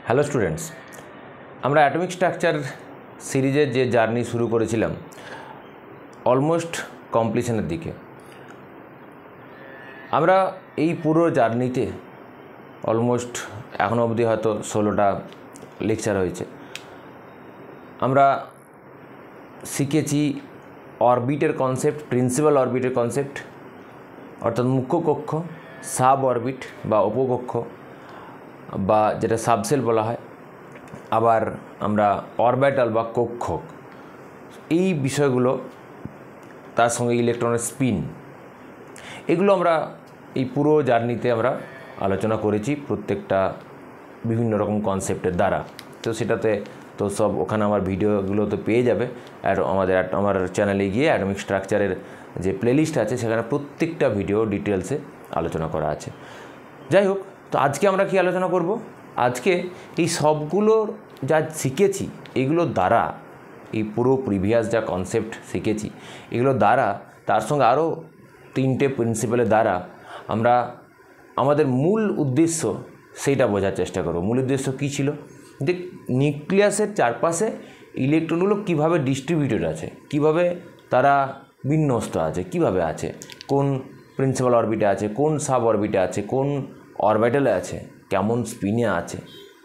Hello students, আমরা atomic structure সিরিজের যে জার্নি শুরু করেছিলাম অলমোস্ট কমপ্লিশনের দিকে। আমরা এই পুরো জার্নিতে অলমোস্ট এখনও অবধি হয়তো 16টা লেকচার হয়েছে। আমরা শিখেছি অরবিটের কনসেপ্ট, প্রিন্সিপাল অরবিটের কনসেপ্ট, অর্থাৎ মুখ্য কক্ষ, সাব অরবিট বা উপকক্ষ বা যেটা সাবসেল বলা হয়, আবার আমরা অরবিটাল বা কক্ষ, এই বিষয়গুলো, তার সঙ্গে ইলেকট্রনের স্পিন, এগুলো আমরা এই পুরো জার্নিতে আমরা আলোচনা করেছি প্রত্যেকটা বিভিন্ন রকম কনসেপ্টের দ্বারা। তো সেটাতে তো সব ওখানে আমার ভিডিওগুলো তো পেয়ে যাবে। আর আমার চ্যানেলে গিয়ে অ্যাটমিক স্ট্রাকচারের যে প্লেলিস্ট আছে সেখানে প্রত্যেকটা ভিডিও ডিটেলসে আলোচনা করা আছে। যাই হোক, তো আজকে আমরা কি আলোচনা করব? আজকে এই সবগুলোর যা শিখেছি এগুলোর দ্বারা, এই পুরো প্রিভিয়াস যা কনসেপ্ট শিখেছি এগুলোর দ্বারা, তার সঙ্গে আরও 3টে প্রিন্সিপালের দ্বারা আমরা আমাদের মূল উদ্দেশ্য সেইটা বোঝার চেষ্টা করব। মূল উদ্দেশ্য কী ছিল? যে নিউক্লিয়াসের চারপাশে ইলেকট্রনগুলো কীভাবে ডিস্ট্রিবিউটেড আছে, কীভাবে তারা বিন্যস্ত আছে, কীভাবে আছে, কোন প্রিন্সিপাল অরবিটে আছে, কোন সাব অরবিটে আছে, কোন অরবিটালে আছে, কেমন স্পিনে আছে।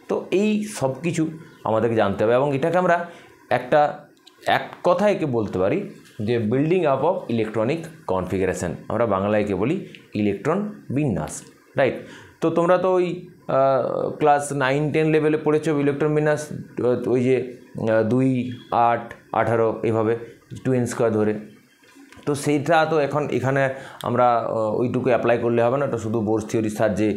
তো এই সব কিছু আমাদেরকে জানতে হবে এবং এটাকে আমরা এক কথায় একে বলতে পারি যে building up of electronic configuration. আমরা বাংলায় একে বলি ইলেকট্রন বিন্যাস, রাইট? তো তোমরা তো ওই ক্লাস 9-10 লেভেলে পড়েছো ইলেকট্রন বিন্যাস, ওই যে 2, 8, 18 এভাবে 2n² ধরে। তো সেইটা তো এখানে আমরা ওইটুকু অ্যাপ্লাই করলে হবে না, তো শুধু বোরস থিওরির সাহায্যে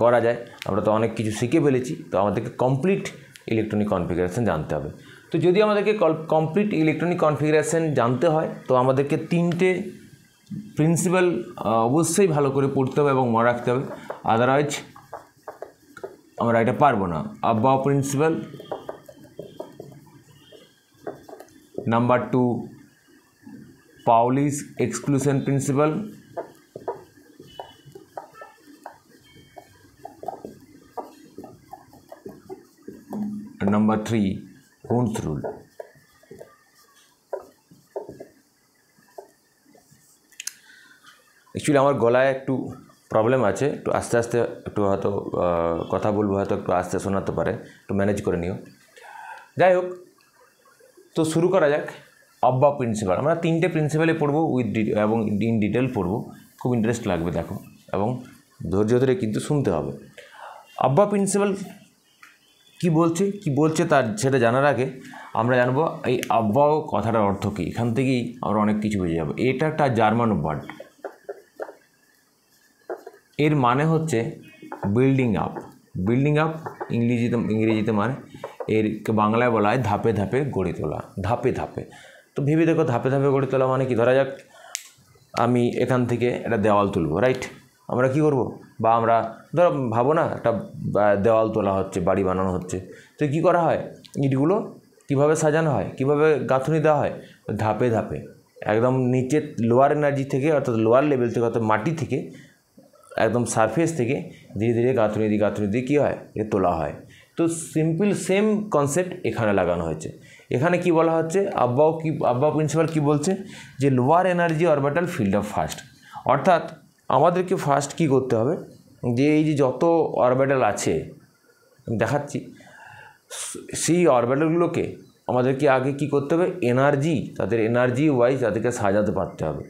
করা যায়। আমরা তো অনেক কিছু শিখে ফেলেছি, তো আমাদেরকে কমপ্লিট ইলেকট্রনিক কনফিগারেশন জানতে হবে। তো যদি আমাদেরকে কমপ্লিট ইলেকট্রনিক কনফিগারেশন জানতে হয় তো আমাদেরকে 3টে প্রিন্সিপাল অবশ্যই ভালো করে পড়তে হবে এবং মনে রাখতে হবে, আদারওয়াইজ আমরা এটা পারবো না। Aufbau principle, number 2 Pauli's exclusion principle, and number 3 Hund's rule. Actually আমার গলায় একটু প্রবলেম আছে, একটু আস্তে আস্তে একটু হয়তো কথা বলবো, হয়তো একটু আস্তে শোনাতে পারে, একটু ম্যানেজ করে নিও। যাই হোক, তো শুরু করা যাক। অব্বা প্রিন্সিপাল, আমরা 3টে প্রিন্সিপালে পড়বো এবং ইন ডিটেল পড়বো, খুব ইন্টারেস্ট লাগবে দেখো, এবং ধৈর্য ধরে কিন্তু শুনতে হবে। অব্বা প্রিন্সিপাল কি বলছে তার সেটা জানার আগে আমরা জানবো এই অব্বাও কথাটার অর্থ কী। এখান থেকেই আমরা অনেক কিছু বুঝে যাবো। এটা একটা জার্মান ওয়ার্ড, এর মানে হচ্ছে বিল্ডিং আপ। বিল্ডিং আপ ইংরেজিতে মানে, এর বাংলায় বলা হয় ধাপে ধাপে গড়ে তোলা। ধাপে ধাপে, তো ভেবে দেখো ধাপে ধাপে গড়ে তোলা মানে কি? ধরা যাক আমি এখান থেকে একটা দেওয়াল তুলবো, রাইট? আমরা কি করব? বা আমরা ধরো ভাবো না, একটা দেওয়াল তোলা হচ্ছে, বাড়ি বানানো হচ্ছে, তো কী করা হয়? ইটগুলো কীভাবে সাজানো হয়, কীভাবে গাঁথুনি দেওয়া হয়? ধাপে ধাপে, একদম নিচে লোয়ার এনার্জি থেকে, অর্থাৎ লোয়ার লেভেল থেকে, অর্থাৎ মাটি থেকে, একদম সারফেস থেকে ধীরে ধীরে গাঁথুনি দিয়ে কী হয়? এ তোলা হয়। তো সিম্পল সেম কনসেপ্ট এখানে লাগানো হয়েছে। এখানে কি বলা হচ্ছে? আব্বাও প্রিন্সিপাল কি বলছে? যে lower energy orbital field of first, অর্থাৎ আমাদেরকে ফার্স্ট কি করতে হবে, যে এই যে যত অরবিটাল আছে আমি দেখাচ্ছি, সেই অরবিটালগুলোকে আমাদেরকে আগে কি করতে হবে? তাদের এনার্জি ওয়াইজ তাদেরকে সাজাতে পারতে হবে।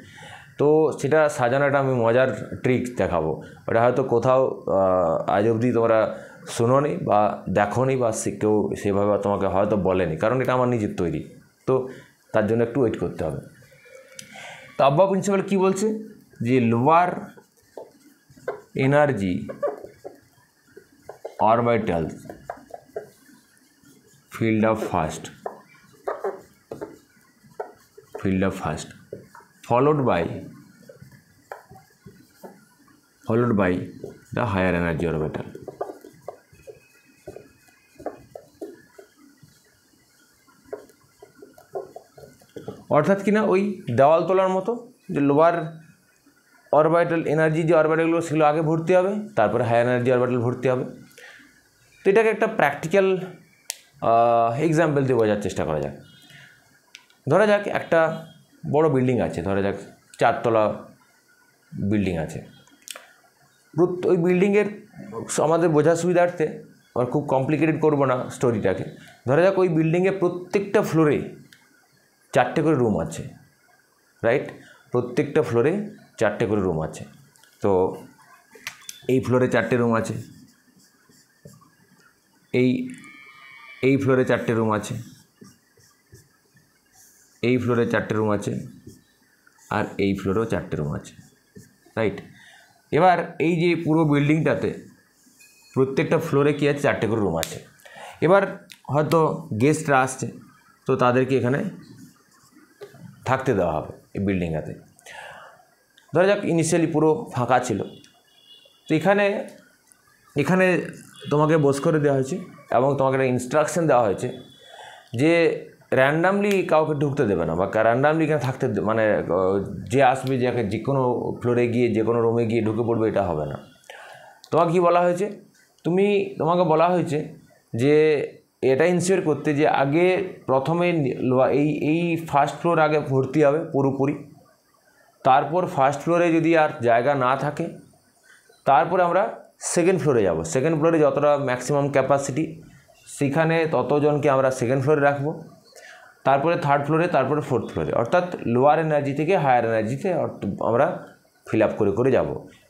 তো সেটা সাজানোটা আমি মজার ট্রিক দেখাবো, ওটা হয়তো কোথাও আজ অবধি তোমরা শোনোনি বা দেখোনি বা কেউ সেভাবে তোমাকে হয়তো বলেনি, কারণ এটা আমার নিজের তৈরি, তো তার জন্য একটু ওয়েট করতে হবে। তো আব্বা প্রিন্সিপাল কী বলছে? যে lower energy orbital field of first followed by the higher energy orbital. অর্থাৎ কিনা ওই দেওয়াল তোলার মতো, যে লোয়ার অরবিটাল এনার্জি যে অরবিটালগুলো সেগুলো আগে ভর্তি হবে, তারপরে হাই এনার্জি অরবিটাল ভর্তি হবে। তো এটাকে একটা প্র্যাকটিক্যাল এক্সাম্পল দিয়ে বোঝার চেষ্টা করা যাক। ধরা যাক একটা বড় বিল্ডিং আছে, ধরা যাক 4 তলা বিল্ডিং আছে। ওই বিল্ডিংয়ের আমাদের বোঝার সুবিধার্থে আর খুব কমপ্লিকেটেড করবো না স্টোরিটাকে। ধরা যাক ওই বিল্ডিংয়ে প্রত্যেকটা ফ্লোরে 4টে করে রুম আছে, রাইট? প্রত্যেকটা ফ্লোরে 4টে করে রুম আছে। তো এই ফ্লোরে 4টে রুম আছে, এই ফ্লোরে 4টে রুম আছে, এই ফ্লোরে 4টে রুম আছে, আর এই ফ্লোরেও 4টে রুম আছে, রাইট? এবার এই যে পুরো বিল্ডিংটাতে প্রত্যেকটা ফ্লোরে কী আছে? 4টে করে রুম আছে। এবার হয়তো গেস্টরা আসছে, তো তাদেরকে এখানে থাকতে দেওয়া হবে এই বিল্ডিংটাতে। ধরা যাক ইনিশিয়ালি পুরো ফাঁকা ছিল, তো এখানে তোমাকে বস করে দেওয়া হয়েছে এবং তোমাকে একটা ইনস্ট্রাকশন দেওয়া হয়েছে যে র্যান্ডামলি কাউকে ঢুকতে দেবে না, বা র্যান্ডামলি এখানে থাকতে, মানে যে আসবে যাকে যে কোনো ফ্লোরে গিয়ে যে কোনো রুমে গিয়ে ঢুকে পড়বে, এটা হবে না। তোমাকে কী বলা হয়েছে? তোমাকে বলা হয়েছে যে এটা ইনশিওর করতে যে আগে প্রথমে এই ফার্স্ট ফ্লোর আগে ভর্তি হবে পুরোপুরি, তারপর ফার্স্ট ফ্লোরে যদি আর জায়গা না থাকে তারপরে আমরা সেকেন্ড ফ্লোরে যাব। সেকেন্ড ফ্লোরে যতটা ম্যাক্সিমাম ক্যাপাসিটি সেখানে ততজনকে আমরা সেকেন্ড ফ্লোরে রাখবো, তারপরে থার্ড ফ্লোরে, তারপরে ফোর্থ ফ্লোরে, অর্থাৎ লোয়ার এনার্জি থেকে হায়ার এনার্জিতে আমরা ফিল আপ করে করে যাব।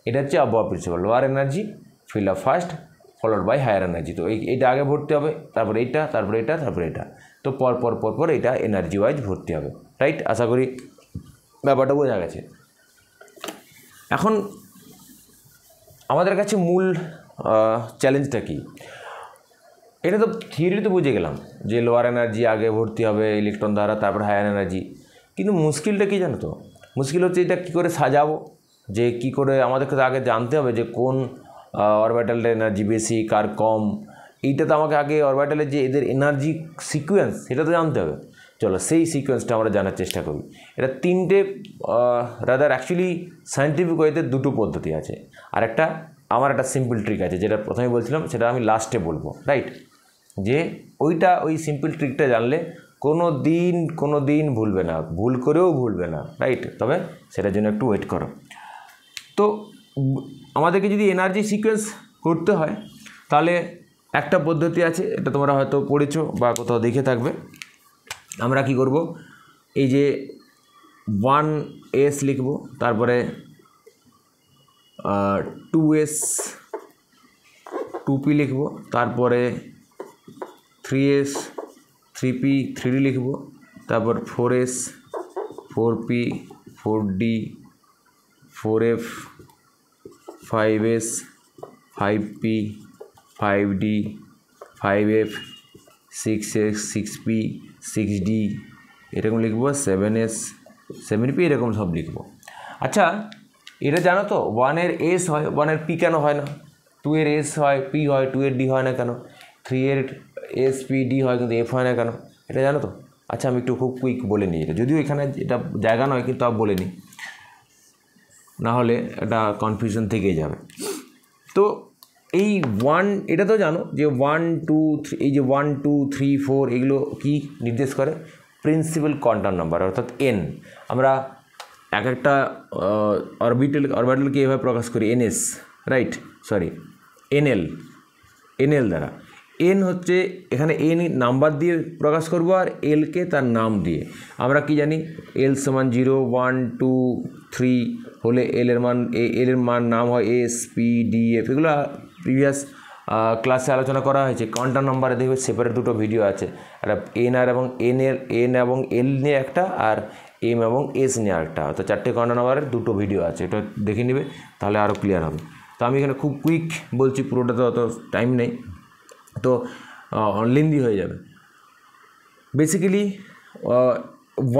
এটা হচ্ছে Aufbau principle. Lower energy fill up first, followed by higher energy. তো এইটা আগে ভর্তি হবে, তারপরে এইটা, তারপরে এটা, তারপরে এটা, তো পর এটা এনার্জি ওয়াইজ ভর্তি হবে, রাইট? আশা করি ব্যাপারটা বোঝা গেছে। এখন আমাদের কাছে মূল চ্যালেঞ্জটা কী? এটা তো থিওরি তো বুঝে গেলাম যে লোয়ার এনার্জি আগে ভর্তি হবে ইলেকট্রন দ্বারা, তারপর হায়ার এনার্জি। কিন্তু মুশকিলটা কী জানো তো? মুশকিল হচ্ছে এটা কী করে সাজাবো, যে কী করে আমাদেরকে তো আগে জানতে হবে যে কোন অরবিটালের এনার্জি বেশি, কার কম। এইটা তো আমাকে আগে অরবিটালের যে এদের এনার্জি সিকোয়েন্স, সেটা তো জানতে হবে। চলো সেই সিকোয়েন্সটা আমরা জানার চেষ্টা করি। এটা 3টে রাদার অ্যাকচুয়ালি সায়েন্টিফিক ওয়েতে 2টো পদ্ধতি আছে, আর আমার একটা সিম্পল ট্রিক আছে, যেটা প্রথমে বলছিলাম সেটা আমি লাস্টে বলবো, রাইট? যে ওই সিম্পল ট্রিকটা জানলে কোনো দিন ভুলবে না, ভুল করেও ভুলবে না, রাইট? তবে সেটার জন্য একটু ওয়েট করো। তো আমাদেরকে যদি এনার্জি সিকোয়েন্স করতে হয় তাহলে একটা পদ্ধতি আছে, এটা তোমরা হয়তো পড়েছো বা কোথাও দেখে থাকবে। আমরা কি করব? এই যে 1s লিখব, তারপরে 2s 2p লিখব, তারপরে 3s 3p 3d লিখব, তারপর 4s 4p 4d 4f 5s 5p 5d 5f 6s 6p 6d এরকম লিখব, 7s 7p এরকম সব লিখব। আচ্ছা, এটা জানো তো 1-এর s হয়, 1-এর p কেন হয় না? 2-এর s হয়, p হয়, 2-এর d হয় না কেন? 3-এর s p d হয় কিন্তু f হয় না কেন? এটা জানো তো? আচ্ছা, আমি একটু খুব কুইক বলে নিই এটা, যদিও এখানে এটা জায়গা নয়, কিন্তু আমি বলে নিই, না হলে এটা কনফিউশন থেকেই যাবে। তো এই 1, এটা তো জানো যে 1 2 3, এই যে 1 2 3 4 এগুলো কি নির্দেশ করে? প্রিন্সিপাল কোয়ান্টাম নাম্বার, অর্থাৎ n। আমরা একটা অরবিটালকে এভাবে প্রকাশ করি ns, রাইট? সরি, nl দ্বারা। n হচ্ছে এখানে n নাম্বার দিয়ে প্রকাশ করব, আর lকে তার নাম দিয়ে। আমরা কি জানি? l সমান 0 1 2 3 হলে l এর মান নাম হয় s p d f। এগুলো প্রিভিয়াস ক্লাসে আলোচনা করা হয়েছে। কোয়ান্টাম নাম্বারে দেখবে সেপারেট 2টো ভিডিও আছে, একটা n এবং l নিয়ে একটা, আর m এবং s নিয়ে একটা। তো 4টে কোয়ান্টাম নাম্বারের 2টো ভিডিও আছে, এটা দেখে নেবে, তাহলে আরও ক্লিয়ার হবে। তো আমি এখানে খুব কুইক বলছি, পুরোটাতে অত টাইম নেই, তো লেন্দি হয়ে যাবে। বেসিক্যালি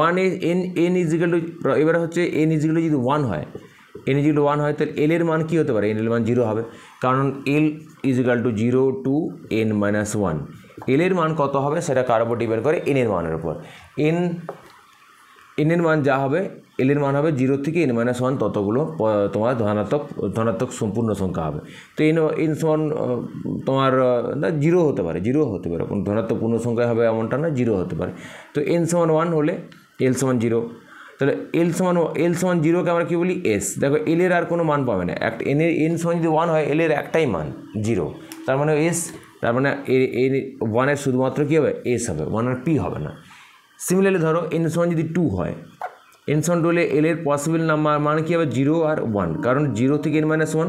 1 n ইজিক্যাল টু, এবারে হচ্ছে n ইজিক্যাল টু যদি 1 হয়, n ইজিক্যাল টু 1 হয়, তাহলে l এর মান কী হতে পারে? n এর মান 0 হবে, কারণ l equal to 0 to n minus 1। l এর মান কত হবে সেটা কার উপর ডিপেন্ড করে? n এর মানের উপর। n এন এর মান যা হবে এল এর মান হবে 0 থেকে n-1 ততগুলো তোমার ধনাত্মক সম্পূর্ণ সংখ্যা হবে। তো এন সমান তোমার না 0 হতে পারে, 0 হতে পারে, কোনো ধনাত্মক পূর্ণ সংখ্যা হবে এমনটা না, 0 হতে পারে। তো n সমান 1 হলে এল সমান 0, তাহলে এল সমান 0কে আমরা কী বলি এস। দেখো এল এর আর কোনো মান পাবে না, এন সমান যদি 1 হয় এল এর একটাই মান 0, তার মানে এস, তার মানে এর 1-এর শুধুমাত্র কী হবে এস হবে, 1 আর পি হবে না। সিমিলারলি ধরো এন সমান যদি 2 হয়, এন সমান 2 হলে এল এর পসিবল নাম্বার মানে কী হবে 0 আর 1, কারণ 0 থেকে n-1,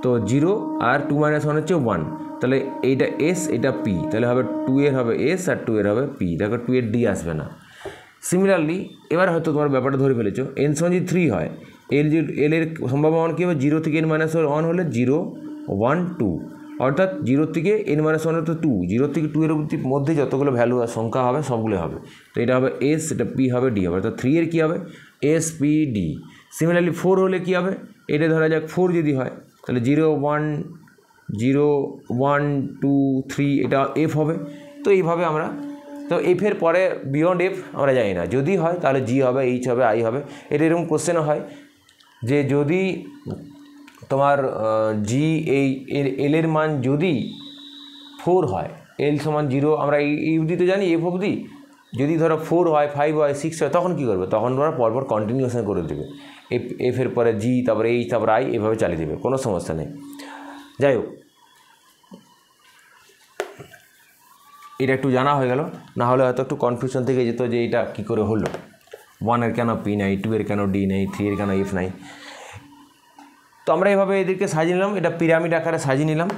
তো 0 আর 2-1 হচ্ছে 1, তাহলে এইটা এস এটা পি, তাহলে হবে 2 এর হবে এস আর 2 এর হবে পি। দেখো 2 এর ডি আসবে না। সিমিলারলি এবার হয়তো তোমার ব্যাপারটা ধরে ফেলেছো, এন সমান যদি 3 হয়, এল এর সম্ভাবনা কী হবে 0 থেকে n-1 হলে 0 1 2, অর্থাৎ 0 থেকে n-1 হতো 2, 0 থেকে 2 এর মধ্যে যতগুলো ভ্যালু আর সংখ্যা হবে সবগুলো হবে। তো এটা হবে এস, এটা পি হবে, ডি হবে, অর্থাৎ 3 এর কী হবে এস পি ডি। সিমিলারলি 4 হলে কী হবে, এটা ধরা যাক 4 যদি হয় তাহলে 0 1 0 1 2 3 এটা এফ হবে। তো এইভাবে আমরা, তো এফের পরে বিয়ন্ড এফ আমরা জানি না, যদি হয় তাহলে জি হবে, এইচ হবে, আই হবে। এটা এরকম কোশ্চেনও হয় যে যদি তোমার জি এল এর মান যদি 4 হয়, এল সমান 0, আমরা এই অবধি তো জানি এফ অবধি, যদি ধরো 4 হয় 5 হয় 6 হয় তখন কী করবে, তখন ওরা পরপর কন্টিনিউশন করে দেবে, এফের পরে জি তারপরে এইচ তারপরে আই এভাবে চালিয়ে দেবে, কোনো সমস্যা নেই। যাই হোক, এটা একটু জানা হয়ে গেল, না হলে হয়তো একটু কনফিউশন থেকে যেত যে এটা কী করে হলো, 1 এর কেন পি নাই, 2 এর কেন ডি নেই, 3 এর কেন এফ নাই। তো আমরা এভাবে এদেরকে সাজিয়ে নিলাম, এটা পিরামিড আকারে সাজিয়ে নিলাম।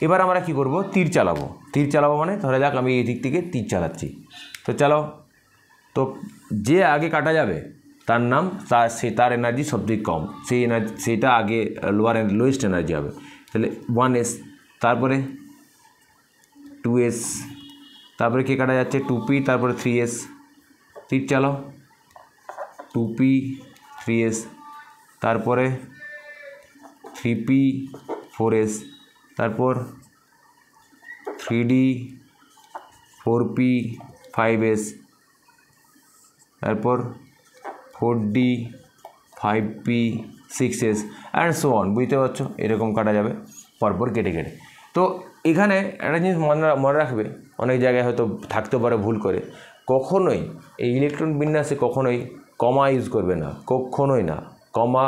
এবার আমরা কি করব, তীর চালাবো মানে ধরা যাক আমি এই দিক থেকে তীর চালাচ্ছি, তো চালাও। তো যে আগে কাটা যাবে তার নাম, তার এনার্জি সবথেকে কম, সেটা আগে লোয়েস্ট এনার্জি হবে। তাহলে 1s, তারপরে 2s, তারপরে কে কাটা যাচ্ছে 2p, তারপরে 3s, তীর চালাও 2p 3s, তারপরে 3p 4s, তারপর 3d 4p 5s, তারপর 4d 5p 6s and so on. বুঝতে পারছো, এরকম কাটা যাবে পরপর কেটে কেটে। তো এখানে একটা জিনিস মনে রাখবে, অনেক জায়গায় হয়তো থাকতে পারে ভুল করে, কখনোই এই ইলেকট্রন বিন্যাসে কখনোই কমা ইউজ করবে না, কখনোই না, কমা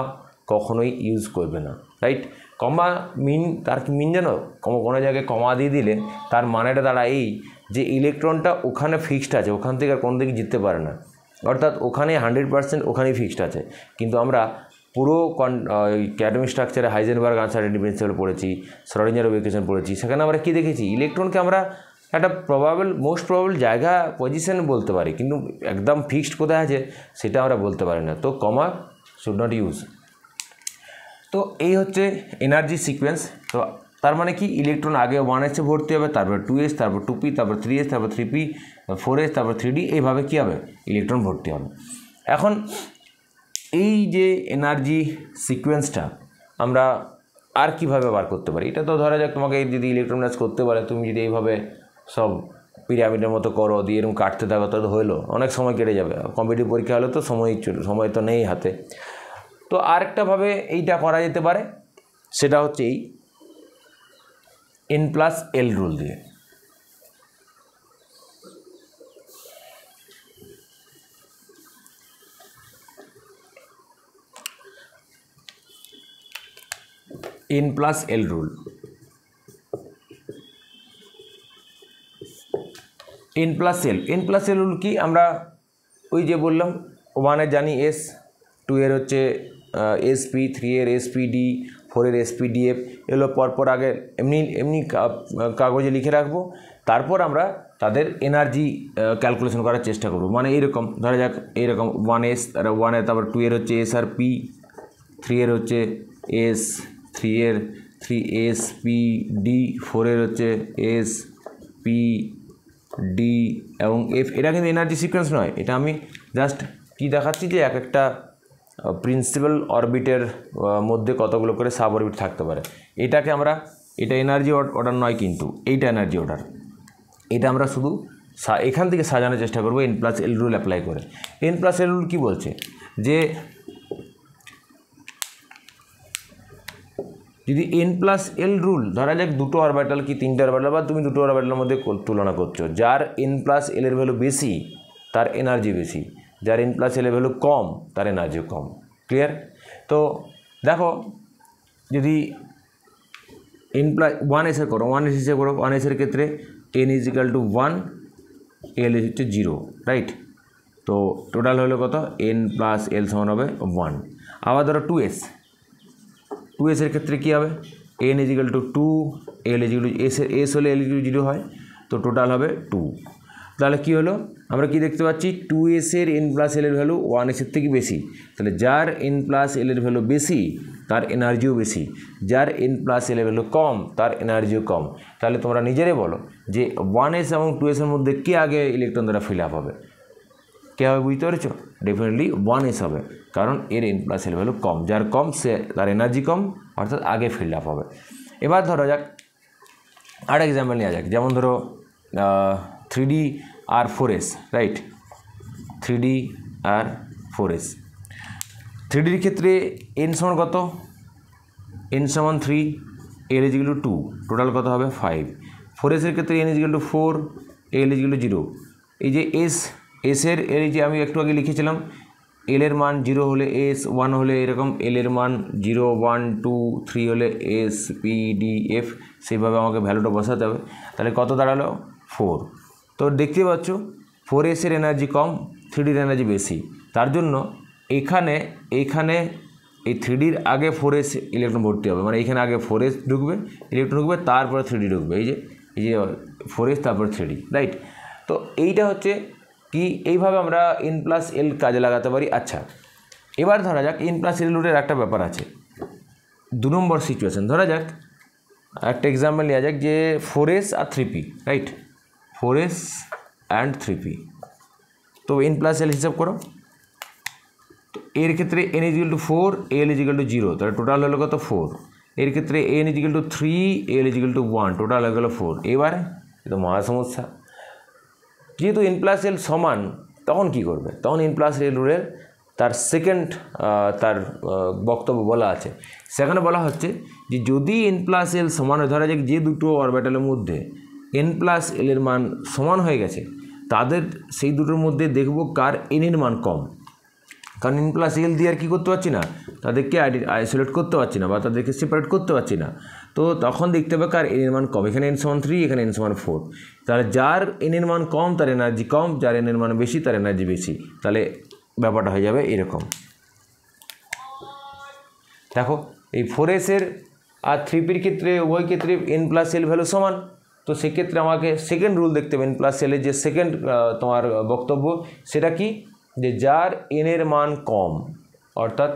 কখনোই ইউজ করবে না, রাইট। কমা তার কি মিন জানো, কোনো জায়গায় কমা দিয়ে দিলে তার মানেটা দাঁড়ায় এই যে ইলেকট্রনটা ওখানে ফিক্সড আছে, ওখান থেকে আর কোনো দিকে জিততে পারে না, অর্থাৎ ওখানে 100% ওখানেই ফিক্সড আছে। কিন্তু আমরা পুরো অ্যাটমিক স্ট্রাকচারে হাইজেনবার্গ আনসার্টেনিটি প্রিন্সিপাল পড়েছি, শ্রোডিঞ্জার ইকুয়েশন পড়েছি, সেখানে আমরা কী দেখেছি, ইলেকট্রনকে আমরা একটা মোস্ট প্রবাবল জায়গা পজিশন বলতে পারি, কিন্তু একদম ফিক্সড কোথায় আছে সেটা আমরা বলতে পারি না। তো কমা শুড নট ইউজ। তো এই হচ্ছে এনার্জি সিকোয়েন্স। তো তার মানে কি, ইলেকট্রন আগে 1s ভর্তি হবে, তারপর 2s, তারপর 2p, তারপর 3s, তারপর 3p 4s, তারপর 3d, এইভাবে কী হবে ইলেকট্রন ভর্তি হবে। এখন এই যে এনার্জি সিকোয়েন্সটা আমরা আর কীভাবে বার করতে পারি, এটা তো ধরা যাক তোমাকে যদি ইলেকট্রন ম্যাচ করতে পারে, তুমি যদি এইভাবে সব পিরামিডের মতো করো, দিয়ে এরকম কাটতে থাকো, তো হলো অনেক সময় কেটে যাবে, কম্পিটিটিভ পরীক্ষা হলে তো সময় তো নেই হাতে। তো আরেকটাভাবে এইটা করা যেতে পারে, সেটা হচ্ছে এই n+l রুল দিয়ে। n+l রুল, n+l রুল কি, আমরা ওই যে বললাম 1 এর জানি s, 2 এর হচ্ছে sp, 3 এর spd, 4 এর spdf, এগুলো পরপর আগে এমনি কাগজে লিখে রাখবো, তারপর আমরা তাদের এনার্জি ক্যালকুলেশন করার চেষ্টা করব। মানে এইরকম ধরা যাক, এইরকম 1s, 1 এর তারপর 2 এর হচ্ছে s আর p, 3 এর হচ্ছে s, 3 এর 3spd, 4 এর হচ্ছে spd এবং f। এটা কিন্তু এনার্জি সিকোয়েন্স নয়, এটা আমি জাস্ট কি দেখাচ্ছি যে এক একটা প্রিন্সিপাল অরবিটের মধ্যে কতগুলো করে সাব অরবিট থাকতে পারে। এটা এনার্জি অর্ডার নয়, কিন্তু এইটা এনার্জি অর্ডার, এটা আমরা শুধু এখান থেকে সাজানোর চেষ্টা করবো N plus L rule apply করে। এন প্লাস এল রুল কী বলছে যে যদি এন প্লাস এল রুল ধরা যাক দুটো অরবিটাল কি তিনটে অরবিটাল বা তুমি দুটো অরবিটালের মধ্যে তুলনা করছো, যার এন প্লাস এল এর ভ্যালু বেশি তার এনার্জি বেশি, যার এন প্লাস এল এর ভ্যালু কম তার এনার্জি কম। ক্লিয়ার? তো দেখো যদি এন প্লাস 1s এর করো, 1s হিসেবে করো, 1s এর ক্ষেত্রে n ইজ ইকাল টু 1, এল হচ্ছে 0, রাইট? তো টোটাল হলো কত? n প্লাস এল সমান হবে 1। আবার ধরো 2s, 2s এর ক্ষেত্রে কী হবে? n is equal to 2, L is equal to S হলে এল ইজ ইকাল টু 0 হয়, তো টোটাল হবে 2। তাহলে কী হলো? আমরা কি দেখতে পাচ্ছি? 2s এর n প্লাস এল এর ভ্যালু 1s এর থেকে বেশি, তাহলে যার n প্লাস এল এর ভ্যালু বেশি তার এনার্জিও বেশি, যার n প্লাস এল এর ভ্যালু কম তার এনার্জিও কম। তাহলে তোমরা নিজেরাই বলো যে 1s এবং 2s এর মধ্যে কে আগে ইলেকট্রন দ্বারা ফিল আপ হবে? কে হবে বুঝতে পেরেছো? ডেফিনেটলি 1s হবে, কারণ এর n প্লাস এল ভ্যালু কম, যার কম সে তার এনার্জি কম, অর্থাৎ আগে ফিল আপ হবে। এবার ধরো যাক আর এক্সাম্পল নেওয়া যাক, যেমন ধরো 3D আর 4s, রাইট? 3D আর 4s, 3Dর ক্ষেত্রে n সমান কত? n সমান 3, এল ইজ ইকুয়াল টু 2, টোটাল কত হবে? 5। 4s এর ক্ষেত্রে n is equal to 4, L is equal to 0। এই যে এস এর এই যে আমি একটু আগে লিখেছিলাম এল এর মান 0 হলে এস, 1 হলে এরকম এল এর মান 0, 1, 2, 3 হলে এস, পি, ডি, এফ, সেইভাবে আমাকে ভ্যালুটা বসাতে হবে। তাহলে কত দাঁড়ালো? 4। তো দেখতে পাচ্ছ 4s এর এনার্জি কম, 3Dর এনার্জি বেশি, তার জন্য এইখানে এই 3Dর আগে 4s ইলেকট্রন ভর্তি হবে, মানে এইখানে আগে 4s ঢুকবে, ইলেকট্রন ঢুকবে, তারপরে 3D ঢুকবে। এই যে 4s তারপর 3D, রাইট? তো এইটা হচ্ছে কি, এইভাবে আমরা n প্লাস এল কাজে লাগাতে পারি। আচ্ছা, এবার ধরা যাক n প্লাস এল রুটের একটা ব্যাপার আছে, 2 নম্বর সিচুয়েশন। ধরা যাক একটা এক্সাম্পল নেওয়া যাক যে 4s R 3p, right? 4s and 3p, তো n প্লাস এল হিসাব করো। তো এর ক্ষেত্রে n is equal to 4, L is equal to 0, তাহলে টোটাল হলো কত? 4। এর ক্ষেত্রে n is equal to 3, L is equal to 1, total হয়ে গেলো 4। এবারে এটা মহা সমস্যা, যেহেতু n প্লাস এল সমান, তখন কি করবে? তখন n প্লাস এল রুলের তার সেকেন্ড তার বক্তব্য বলা আছে, সেখানে বলা হচ্ছে যে যদি n প্লাস এল সমান হয়, ধরা যাক যে দুটো অরবিটালের মধ্যে n প্লাস এল এর মান সমান হয়ে গেছে, তাদের সেই দুটোর মধ্যে দেখব কার n এর মান কম, কারণ n প্লাস এল দিয়ে আর কী করতে পারছি না, তাদেরকে আইসোলেট করতে পারছি না বা তাদেরকে সেপারেট করতে পারছি না। তো তখন দেখতে হবে কার n এর মান কম, এখানে n সমান 3, এখানে n সমান 4, তাহলে যার n এর মান কম তার এনার্জি কম, যার n এর মান বেশি তার এনার্জি বেশি। তাহলে ব্যাপারটা হয়ে যাবে এরকম। দেখো এই 4s এর আর 3pর ক্ষেত্রে উভয় ক্ষেত্রে n প্লাস এল ভ্যালু সমান, তো সেক্ষেত্রে আমাকে সেকেন্ড রুল দেখতে হবে, n প্লাস এলের যে সেকেন্ড তোমার বক্তব্য, সেটা কি, যে যার n এর মান কম, অর্থাৎ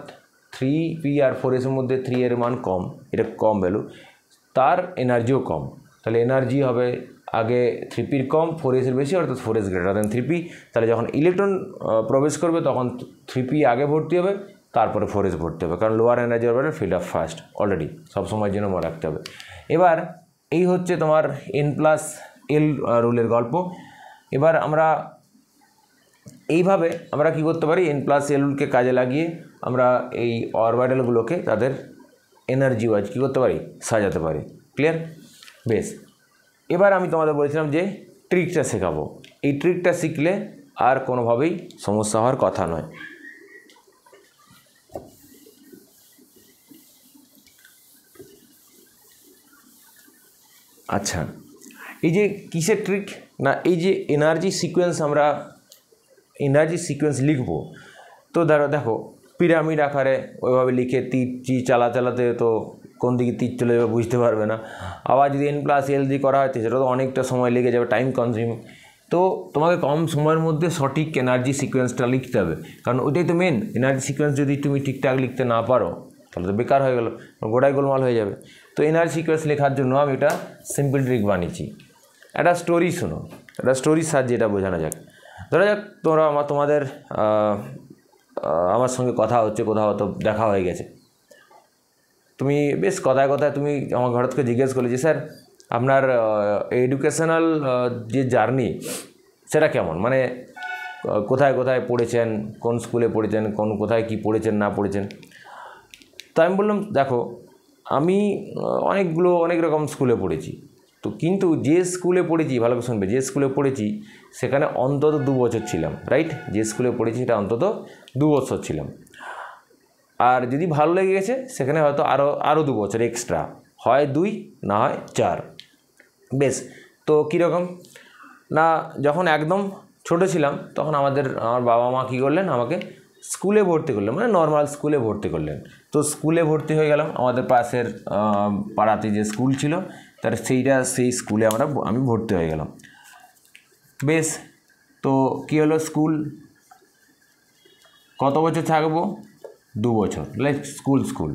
3p আর 4s এর মধ্যে 3 এর মান কম, এটা কম ভ্যালু, তার এনার্জিও কম। তাহলে এনার্জি হবে আগে 3pর কম, 4s এর বেশি, অর্থাৎ 4s গ্রেটার দেন 3p। তাহলে যখন ইলেকট্রন প্রবেশ করবে তখন 3p আগে ভর্তি হবে, তারপরে 4s ভর্তি হবে, কারণ lower energy orbital filled up first already, সবসময়ের জন্য মনে রাখতে হবে। এবার এই হচ্ছে তোমার n প্লাস এল রুলের গল্প। এবার আমরা এইভাবে আমরা কি করতে পারি, n প্লাস এল রুলকে কাজে লাগিয়ে আমরা এই অরবিটালগুলোকে তাদের এনার্জি ওয়াইজ কী করতে পারি, সাজাতে পারি। ক্লিয়ার? বেশ, এবার আমি তোমাদের বলেছিলাম যে ট্রিকটা শেখাবো, এই ট্রিকটা শিখলে আর কোনোভাবেই সমস্যা হওয়ার কথা নয়। আচ্ছা, এই যে কিসের ট্রিক না, এই যে এনার্জি সিকোয়েন্স, আমরা এনার্জি সিকোয়েন্স লিখব, তো দেখো পিরামিড আকারে ওইভাবে লিখে তীর চালাতে তো কোন দিকে তীর চলে যাবে বুঝতে পারবে না। আবার যদি n প্লাস এল দিয়ে করা হয় সেটা তো অনেকটা সময় লেগে যাবে, টাইম কনজিউমিং। তো তোমাকে কম সময়ের মধ্যে সঠিক এনার্জি সিকোয়েন্সটা লিখতে হবে, কারণ ওইটাই তো মেন। এনার্জি সিকোয়েন্স যদি তুমি ঠিকঠাক লিখতে না পারো তাহলে তো বেকার হয়ে গেল, গোটাই গোলমাল হয়ে যাবে। তো এনার্জি সিকোয়েন্স লেখার জন্য আমি এটা সিম্পল ট্রিক বানিয়েছি। একটা স্টোরি শোনো, একটা স্টোরির সাহায্যে এটা বোঝানো যাক। ধরা যাক তোমাদের আমার সঙ্গে কথা হচ্ছে, কোথাও তো দেখা হয়ে গেছে, তুমি বেশ কথায় কথায় তুমি আমার ঘর থেকে জিজ্ঞেস করলে যে স্যার আপনার এডুকেশনাল যে জার্নি সেটা কেমন, মানে কোথায় কোথায় পড়েছেন, কোন স্কুলে পড়েছেন, কোথায় কি পড়েছেন না পড়েছেন। তো আমি বললাম দেখো আমি অনেক রকম স্কুলে পড়েছি, তো কিন্তু যে স্কুলে পড়েছি, ভালো করে শুনবে, যে স্কুলে পড়েছি সেখানে অন্তত 2 বছর ছিলাম, রাইট? যে স্কুলে পড়েছি সেটা অন্তত 2 বছর ছিলাম। আর যদি ভালো লেগে গেছে সেখানে হয়তো আরও 2 বছর এক্সট্রা, হয় 2 না হয় 4। বেশ, তো কীরকম না, যখন একদম ছোটো ছিলাম তখন আমার বাবা মা কী করলেন, আমাকে স্কুলে ভর্তি করলেন, মানে নর্মাল স্কুলে ভর্তি করলেন। তো স্কুলে ভর্তি হয়ে গেলাম, আমাদের পাশের পাড়াতে যে স্কুল ছিল তার সেই স্কুলে আমি ভর্তি হয়ে গেলাম। বেশ, তো কী হলো, কত বছর থাকবো, 2 বছর, লাইক স্কুল।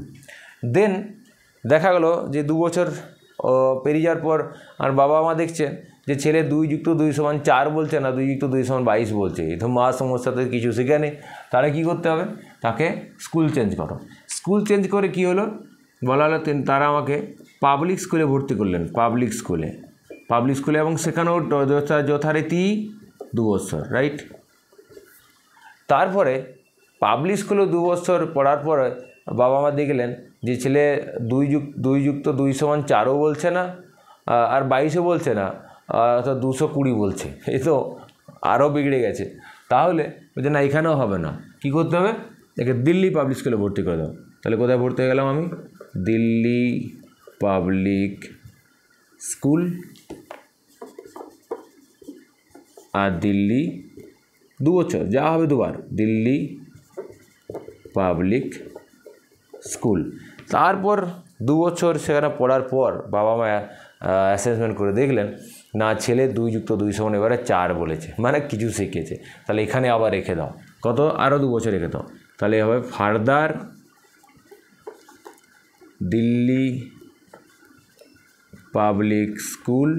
দেন দেখা গেলো যে 2 বছর পেরিয়ে যাওয়ার পর আর বাবা মা দেখছে যে ছেলে 2 + 2 = 4 বলছে না, 2 + 2 = 22 বলছে। এই তো মা সমস্যাতে কিছু শেখে নেই, তাহলে কী করতে হবে, তাকে স্কুল চেঞ্জ করো। স্কুল চেঞ্জ করে কী হলো, বলা হলো তারা আমাকে পাবলিক স্কুলে ভর্তি করলেন, পাবলিক স্কুলে, এবং সেখানেও যথারীতি 2 বছর, রাইট? তারপরে পাবলিক স্কুলে 2 বছর পড়ার পরে বাবা মা দেখলেন যে ছেলে 2 + 2 = 4ও বলছে না, আর 22ও বলছে না, অর্থাৎ 220 বলছে। এই তো আরও বিগড়ে গেছে। তাহলে বলছে না, এখানেও হবে না, কী করতে হবে, একে দিল্লি পাবলিক স্কুলে ভর্তি করে দাও। তাহলে কোথায় ভর্তি হয়ে গেলাম আমি, দিল্লি পাবলিক স্কুল। আর দিল্লি 2 বছর, যা হবে 2 বার, দিল্লি পাবলিক স্কুল। তারপর 2 বছর সেখানে পড়ার পর বাবা মা অ্যাসেসমেন্ট করে দেখলেন না, ছেলে 2 + 2 = এবারে 4 বলেছে, মানে কিছু শিখেছে। তাহলে এখানে আবার রেখে দাও, কত, আরও 2 বছর রেখে দাও। তাহলে হবে ফার্দার দিল্লি পাবলিক স্কুল,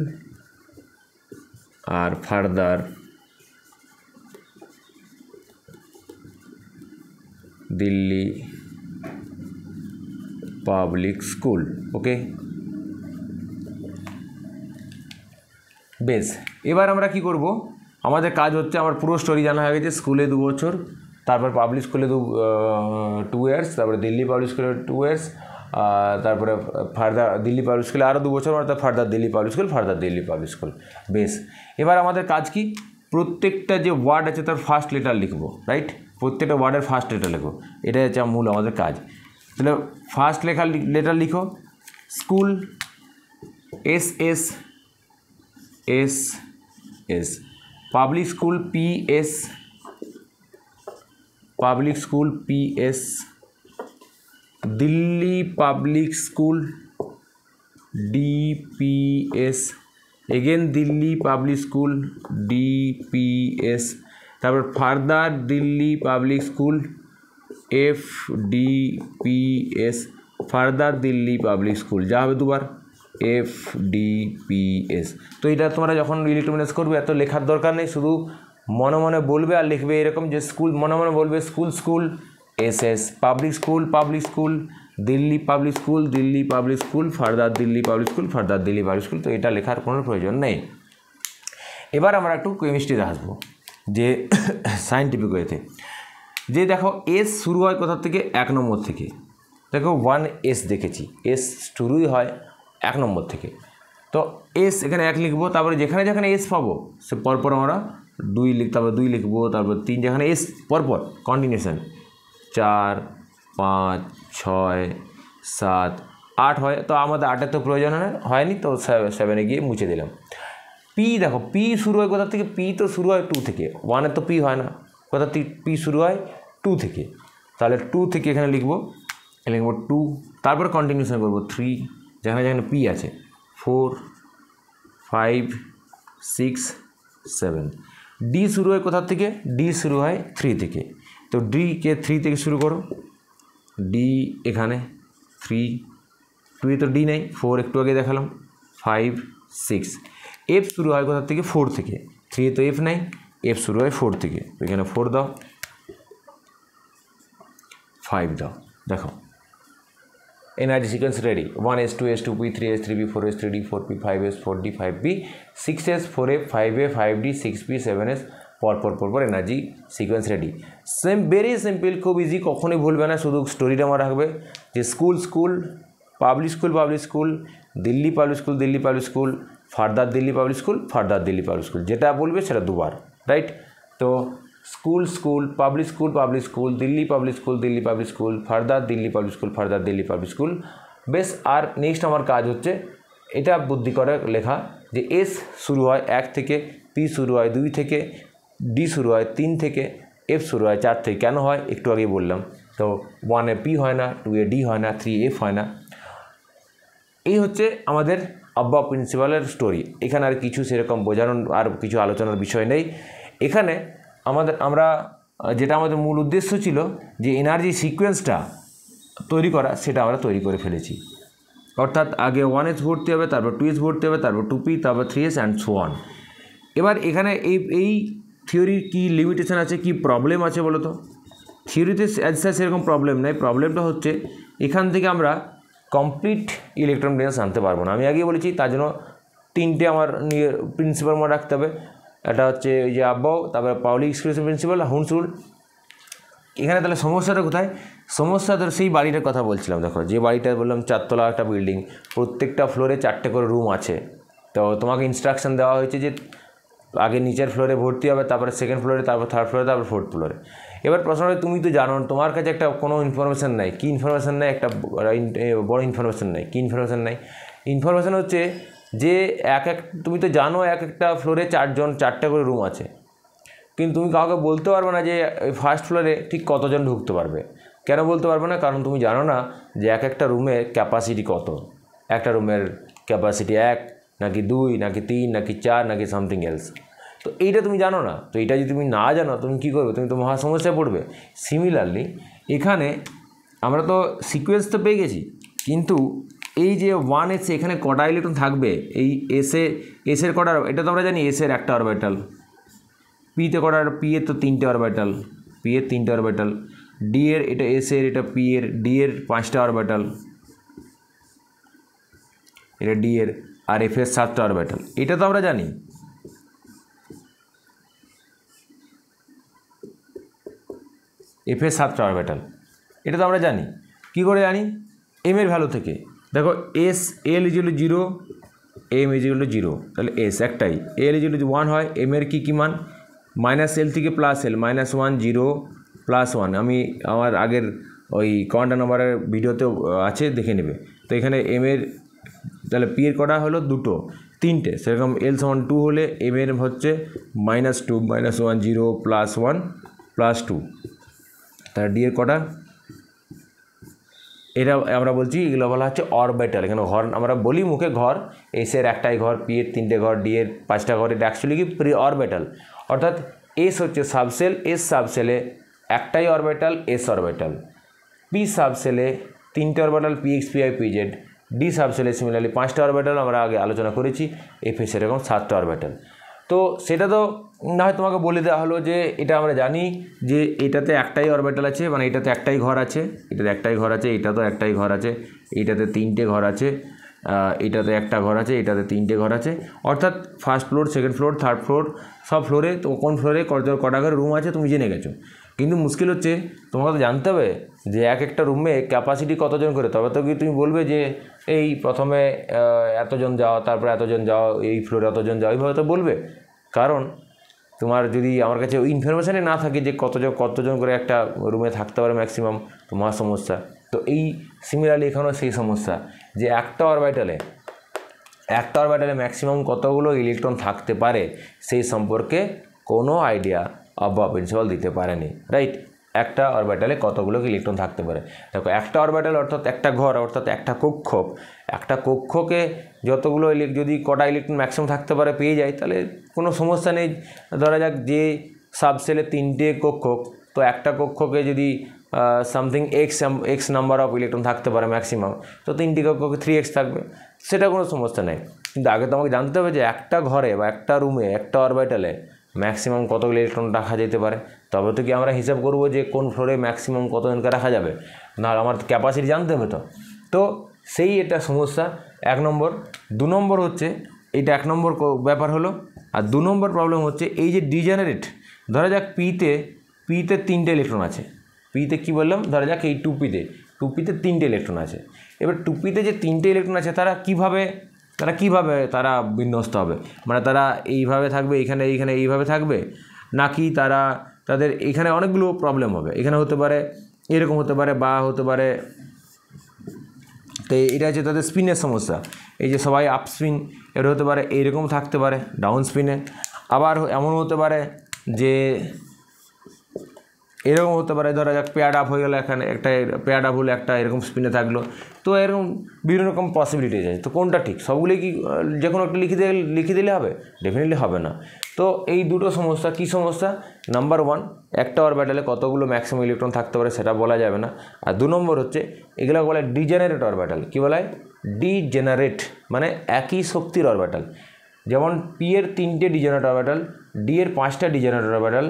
আর ফার্দার দিল্লি পাবলিক স্কুল। ওকে, বেশ, এবার আমরা কি করব, আমাদের কাজ হচ্ছে, আমার পুরো স্টোরি জানা হয়ে গেছে, স্কুলে 2 বছর, তারপর পাবলিক স্কুলে 2 ইয়ার্স, তারপরে দিল্লি পাবলিক স্কুলে 2 ইয়ার্স, তারপরে ফার্দার দিল্লি পাবলিক স্কুলে আরও 2 বছর, অর্থাৎ ফার্দার দিল্লি পাবলিক স্কুল। বেশ, এবার আমাদের কাজ কি, প্রত্যেকটা যে ওয়ার্ড আছে তার ফার্স্ট লেটার লিখবো, রাইট? প্রত্যেকটা ওয়ার্ডের ফার্স্ট লেটার লিখবো, এটাই হচ্ছে মূল আমাদের কাজ। তাহলে ফার্স্ট লেটার লিখো, school, SS, public school, PS, Delhi public school, DPS, again Delhi public school, DPS, তারপর further Delhi public school, FDPS, further Delhi public school, যা হবে 2 বার, FDPS। তো এটা তোমরা যখন ইলেকট্রোমেনেস করবে এত লেখার দরকার নেই, শুধু মনে মনে বলবে আর লিখবে এরকম, যে স্কুল মনে মনে বলবে, school, SS, public school, Delhi public school, further Delhi public school. তো এটা লেখার কোনো প্রয়োজন নেই। এবার আমরা একটু কেমিস্ট্রিতে আসবো, যে সায়েন্টিফিক ওয়েতে, যে দেখো এস শুরু হয় কোথা থেকে, 1 নম্বর থেকে। দেখো 1S দেখেছি, এস শুরুই হয় 1 নম্বর থেকে। তো এস এখানে 1 লিখবো, তারপরে যেখানে এস পাবো সে পরপর আমরা 2 তারপর 2 লিখবো, তারপর 3, যেখানে এস পরপর কন্টিনিউশন, 4, 5, 6, 7, 8 হয়। তো আমাদের 8-এর তো প্রয়োজন হয়নি, তো 7-এ গিয়ে মুছে দিলাম। পি দেখো, পি শুরু হয় কোথা থেকে, পি তো শুরু হয় 2 থেকে, 1-এর তো পি হয় না, কোথা থেকে পি শুরু হয় 2 থেকে। তাহলে 2 থেকে এখানে লিখবো 2, তারপর কন্টিনিউশন করবো 3, যেখানে পি আছে, 4, 5, 6, 7। ডি শুরু হয় কোথা থেকে, ডি শুরু হয় 3 থেকে। তো ডিকে 3 থেকে শুরু করো, ডি এখানে 3, 2 তো ডি নেই, 4 একটু আগে দেখালাম, 5, 6। এফ শুরু হয় কোথা থেকে, 4 থেকে, 3 তো এফ নেই, এফ শুরু হয় 4 থেকে, এখানে 4 দাও, 5 দাও। দেখো energy sequence ready 1s 2s 2p 3s 3p 4s 3d 4p 5s 4d 5p 6s 4a 5a 5d 6p 7s পর energy sequence ready. Very simple, খুব ইজি, কখনোই ভুলবে না, শুধু স্টোরিটা মনে রাখবে যে school public school, Delhi public school, further Delhi public school, যেটা বলবে সেটা দুবার, রাইট? তো school public school, Delhi public school, further Delhi public school. বেশ, আর নেক্সট আমার কাজ হচ্ছে এটা বুদ্ধি করে লেখা যে এস শুরু হয় 1 থেকে, পি শুরু হয় 2 থেকে, ডি শুরু হয় 3 থেকে, এফ শুরু হয় 4 থেকে। কেন হয় একটু আগেই বললাম। তো 1-এ পি হয় না, 2-এ ডি হয় না, 3 এফ হয় না। এই হচ্ছে আমাদের আব্বা প্রিন্সিপালের স্টোরি। এখানে আর কিছু সেরকম বোঝানোর আর কিছু আলোচনার বিষয় নেই। এখানে আমরা যেটা আমাদের মূল উদ্দেশ্য ছিল যে এনার্জি সিকোয়েন্সটা তৈরি করা, সেটা আমরা তৈরি করে ফেলেছি। অর্থাৎ আগে 1s ভরতে হবে, তারপর 2s ভরতে হবে, তারপর 2p, তারপর 3s অ্যান্ড সো অন। এবার এখানে এই থিওরির কী লিমিটেশন আছে, কি প্রবলেম আছে বলো তো? থিওরিতে সেরকম প্রবলেম নেই। প্রবলেমটা হচ্ছে এখান থেকে আমরা কমপ্লিট ইলেকট্রন বিন্যাস আনতে পারবো না। আমি আগেই বলেছি, তার জন্য 3টে আমার নিয়ে প্রিন্সিপাল মনে রাখতে হবে। এটা হচ্ছে ওই যে আব্বাও, তারপরে পাউলি এক্সক্লুসিভ প্রিন্সিপাল, হুন্স রুল। এখানে তাহলে সমস্যাটা কোথায়? সমস্যা ধর সেই বাড়িটার কথা বলছিলাম। দেখো, যে বাড়িটা বললাম 4 তলা একটা বিল্ডিং, প্রত্যেকটা ফ্লোরে 4টে করে রুম আছে। তো তোমাকে ইনস্ট্রাকশন দেওয়া হয়েছে যে আগে নিচের ফ্লোরে ভর্তি হবে, তারপরে সেকেন্ড ফ্লোরে, তারপর থার্ড ফ্লোরে, তারপর ফোর্থ ফ্লোরে। এবার প্রশ্নটা তুমি তো জানো, তোমার কাছে একটা কোনো ইনফরমেশান নাই। কী ইনফরমেশান নেই? একটা বড় ইনফরমেশান নেই। কী ইনফরমেশান নেই? ইনফরমেশান হচ্ছে যে তুমি তো জানো একটা ফ্লোরে 4টে করে রুম আছে, কিন্তু তুমি কাউকে বলতে পারবে না যে ফার্স্ট ফ্লোরে ঠিক কতজন ঢুকতে পারবে। কেন বলতে পারবে না? কারণ তুমি জানো না যে একটা রুমের ক্যাপাসিটি কত। একটা রুমের ক্যাপাসিটি 1 নাকি 2 নাকি 3 নাকি 4 নাকি সামথিং এলস। তো এইটা তুমি জানো না। তো এটা যদি তুমি না জানো, তুমি কী করবে? তুমি তো মহা সমস্যায় পড়বে। সিমিলারলি এখানে আমরা তো সিকোয়েন্স তো পেয়ে গেছি, কিন্তু এই যে 1s এখানে কটা ইলেকট্রন থাকবে, এই এসের কটা, এটা তো আমরা জানি এসের একটা অরবিটাল, পিতে কটার, পি এর তো 3টে অরবিটাল, পি এর 3টে অরবিটাল, ডি এর, এটা এস এর, এটা পি এর, ডি এর 5টা অরবিটাল, এটা ডি এর, আর এফ এর 7টা অরবিটাল। এটা তো আমরা জানি। এফ এর 7টা অরবিটাল, এটা তো আমরা জানি। কী করে জানি? এম এর ভ্যালু থেকে। দেখো, s l is 0, m is 0, তাহলে এস একটাই। এল ইজ 1 হয়, এম এর কী মান? -L থেকে +L, -1 0 +1। আমি আমার আগের ওই কোয়ান্টাম নাম্বারের ভিডিওতেও আছে, দেখে নেবে। তো এখানে এম এর, তাহলে পি এর কটা হলো? 3টে। সেরকম L = 2 হলে এম এর হচ্ছে -2 -1 0 +1 +2। তাহলে ডি এর কটা? এটা আমরা বলছি, এগুলো বলা হচ্ছে অরবিটাল। এখানে ঘর আমরা বলি মুখে ঘর, এসের একটাই ঘর, পি এর 3টে ঘর, ডি এর 5টা ঘর। এটা অ্যাকচুয়ালি কি প্রি অরবিটাল। অর্থাৎ এস হচ্ছে সাবসেল, এস সাবসেলে একটাই অরবিটাল, এস অরবিটাল। পি সাবসেলে 3টে orbital, p x, p i, p z. D সাবসেলে সিমিলারলি 5টা অরবিটাল, আমরা আগে আলোচনা করেছি। এফ এস এরকম 7টা অরবিটাল। তো সেটা তো না হয় তোমাকে বলে দেওয়া হলো যে এটা আমরা জানি যে এটাতে একটাই অরবিটাল আছে, মানে এটাতে একটাই ঘর আছে, এটাতে একটাই ঘর আছে, এটাতেও একটাই ঘর আছে, এইটাতে 3টে ঘর আছে, এটাতে একটা ঘর আছে, এটাতে 3টে ঘর আছে। অর্থাৎ first floor, second floor, third floor, সব ফ্লোরে তো কোন ফ্লোরে কটা করে রুম আছে তুমি জেনে গেছো। কিন্তু মুশকিল হচ্ছে তোমাকে তো জানতে হবে যে একটা রুমে ক্যাপাসিটি কতজন করে। তবে তো কি তুমি বলবে যে এই প্রথমে এতজন যাও, তারপরে এতজন যাও, এই ফ্লোরে এতজন যাও, এইভাবে তো বলবে। কারণ তোমার যদি আমার কাছে ওই ইনফরমেশানে না থাকে যে কতজন করে একটা রুমে থাকতে পারে ম্যাক্সিমাম, তো মহা সমস্যা। তো এই সিমিলারলি এখানেও সেই সমস্যা যে একটা অরবিটালে ম্যাক্সিমাম কতগুলো ইলেকট্রন থাকতে পারে সেই সম্পর্কে কোনো আইডিয়া আব্বা প্রিন্সিপাল দিতে পারেনি, রাইট? একটা অরবিটালে কতগুলো ইলেকট্রন থাকতে পারে। দেখো, একটা অরবিটাল অর্থাৎ একটা ঘর, অর্থাৎ একটা কক্ষকে যতগুলো যদি কটা ইলেকট্রন ম্যাক্সিমাম থাকতে পারে পেয়ে যায়, তাহলে কোনো সমস্যা নেই। ধরা যাক যে সাবসেলে 3টে কক্ষ, তো একটা কক্ষকে যদি something x number of electron থাকতে পারে ম্যাক্সিমাম, তো 3টি কক্ষকে 3x থাকবে, সেটা কোনো সমস্যা নেই। কিন্তু আগে তোমাকে জানতে হবে যে একটা ঘরে বা একটা রুমে, একটা অরবিটালে ম্যাক্সিমাম কতগুলো ইলেকট্রন রাখা যেতে পারে। তবে তো কি আমরা হিসাব করবো যে কোন ফ্লোরে ম্যাক্সিমাম কতজনকে রাখা যাবে? না, আমার ক্যাপাসিটি জানতে হবে। তো তো সেই এটা সমস্যা 1 নম্বর। 2 নম্বর হচ্ছে এইটা 1 নম্বর ব্যাপার হলো। আর 2 নম্বর প্রবলেম হচ্ছে এই যে ডিজেনারেট, ধরা যাক পিতে 3টে ইলেকট্রন আছে। পিতে কী বললাম, ধরা যাক এই টুপিতে 3টে ইলেকট্রন আছে। এবার টুপিতে যে 3টে ইলেকট্রন আছে তারা কিভাবে তারা বিন্যস্ত হবে, মানে তারা এইভাবে থাকবে, এইখানে এইভাবে থাকবে, নাকি তাদের এখানে অনেকগুলো প্রবলেম হবে। এখানে হতে পারে এরকম হতে পারে বা হতে পারে। তো এটা হচ্ছে তাদের স্পিনের সমস্যা। এই যে সবাই আপ স্পিন, এটা হতে পারে এইরকম থাকতে পারে ডাউন স্পিনে, আবার এমন হতে পারে যে এরকম হতে পারে, ধরা যাক পেয়ার আপ হয়ে গেলো, এখানে একটা পেয়ার আপ হলে একটা এরকম স্পিনে থাকলো। তো এরকম বিভিন্ন রকম পসিবিলিটি আছে। তো কোনটা ঠিক, সবগুলোই কি যে কোনো একটা লিখে দিলে হবে? ডেফিনেটলি হবে না। তো এই দুটো সমস্যা, কী সমস্যা? নাম্বার 1, একটা অরবিটালে কতগুলো ম্যাক্সিমাম ইলেকট্রন থাকতে পারে সেটা বলা যাবে না। আর 2 নম্বর হচ্ছে এগুলো বলে ডিজেনারেট অরবিটাল। কী বলা হয়? ডিজেনারেট, মানে একই শক্তির অরবিটাল। যেমন পি এর 3টে ডিজেনারেট অরবিটাল, ডি এর 5টা ডিজেনারেট অরবিটাল,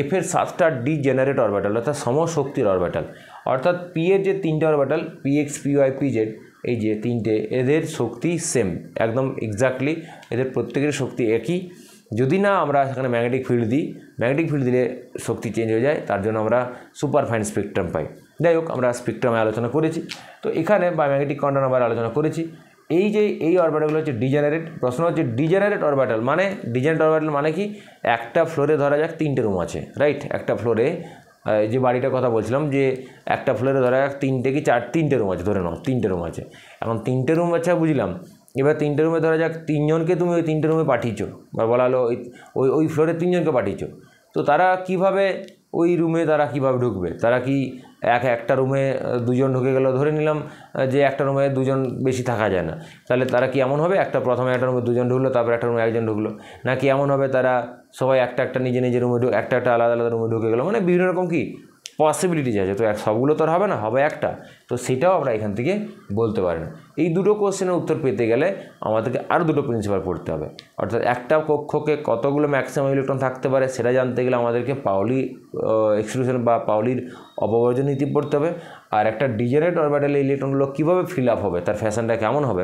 এফ এর 7টা ডিজেনারেট অরবিটাল, অর্থাৎ সমশক্তির অরবিটাল। অর্থাৎ পি এর যে 3টে orbital, p x, p y, p z, এই যে 3টে, এদের শক্তি সেম, একদম এক্স্যাক্টলি এদের প্রত্যেকের শক্তি একই। যদি না আমরা সেখানে ম্যাগনেটিক ফিল্ড দিই, ম্যাগনেটিক ফিল্ড দিলে শক্তি চেঞ্জ হয়ে যায়, তার জন্য আমরা সুপার ফাইন স্পেকট্রাম পাই। যাই হোক, আমরা স্পেকট্রামে আলোচনা করেছি। তো এখানে বা ম্যাগনেটিক কোয়ান্টাম নাম্বার আলোচনা করেছি। এই অরবিটালগুলো হচ্ছে ডিজেনারেট। প্রশ্ন হচ্ছে ডিজেনারেট অরবিটাল মানে কি? একটা ফ্লোরে ধরা যাক 3টে রুম আছে, রাইট? একটা ফ্লোরে, যে বাড়িটার কথা বলছিলাম, যে একটা ফ্লোরে ধরা যাক 3টে রুম আছে, ধরে নাও 3টে রুম আছে। এখন 3টে রুম আছে, বুঝলাম। এবার 3টে রুমে ধরা যাক 3জনকে তুমি ওই 3টে রুমে পাঠিয়েছো, বা বলা হলো ওই ফ্লোরে 3জনকে পাঠিয়েছো। তো তারা কিভাবে ওই রুমে কীভাবে ঢুকবে? তারা কি একটা রুমে 2জন ঢুকে গেল, ধরে নিলাম যে একটা রুমে 2জন বেশি থাকা যায় না, তাহলে তারা কি এমন হবে, প্রথমে একটা রুমে 2জন ঢুকলো, তারপর একটা রুমে 1জন ঢুকলো, নাকি এমন হবে তারা সবাই একটা নিজের রুমে একটা আলাদা রুমে ঢুকে গেলো? মানে বিভিন্ন রকম কি পসিবিলিটিজ আছে। তো সবগুলো তো আর হবে না, হবে একটা। তো সেটাও আমরা এখান থেকে বলতে পারি না। এই দুটো কোশ্চেনের উত্তর পেতে গেলে আমাদেরকে আরও দুটো প্রিন্সিপাল পড়তে হবে। অর্থাৎ একটা কক্ষকে কতগুলো ম্যাক্সিমাম ইলেকট্রন থাকতে পারে সেটা জানতে গেলে আমাদেরকে পাউলি এক্সক্লুশন বা পাউলির অপবর্জন নীতি পড়তে হবে। আর একটা ডিজেনারেট অরবিটালে ইলেকট্রনগুলো কীভাবে ফিল আপ হবে, তার ফ্যাশনটা কেমন হবে,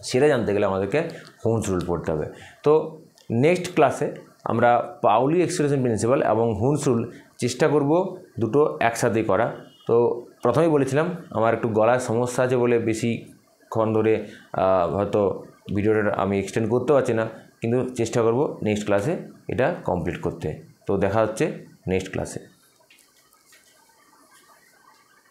সেটা জানতে গেলে আমাদেরকে হুন্স রুল পড়তে হবে। তো নেক্সট ক্লাসে আমরা পাউলি এক্সক্লুশন প্রিন্সিপাল এবং হুন্স রুল চেষ্টা করব দুটো একসাথেই করা। তো প্রথমেই বলেছিলাম আমার একটু গলার সমস্যা আছে বলে বেশিক্ষণ ধরে হয়তো ভিডিওটা আমি এক্সটেন্ড করতে পারছি না, কিন্তু চেষ্টা করব নেক্সট ক্লাসে এটা কমপ্লিট করতে। তো দেখা হচ্ছে নেক্সট ক্লাসে।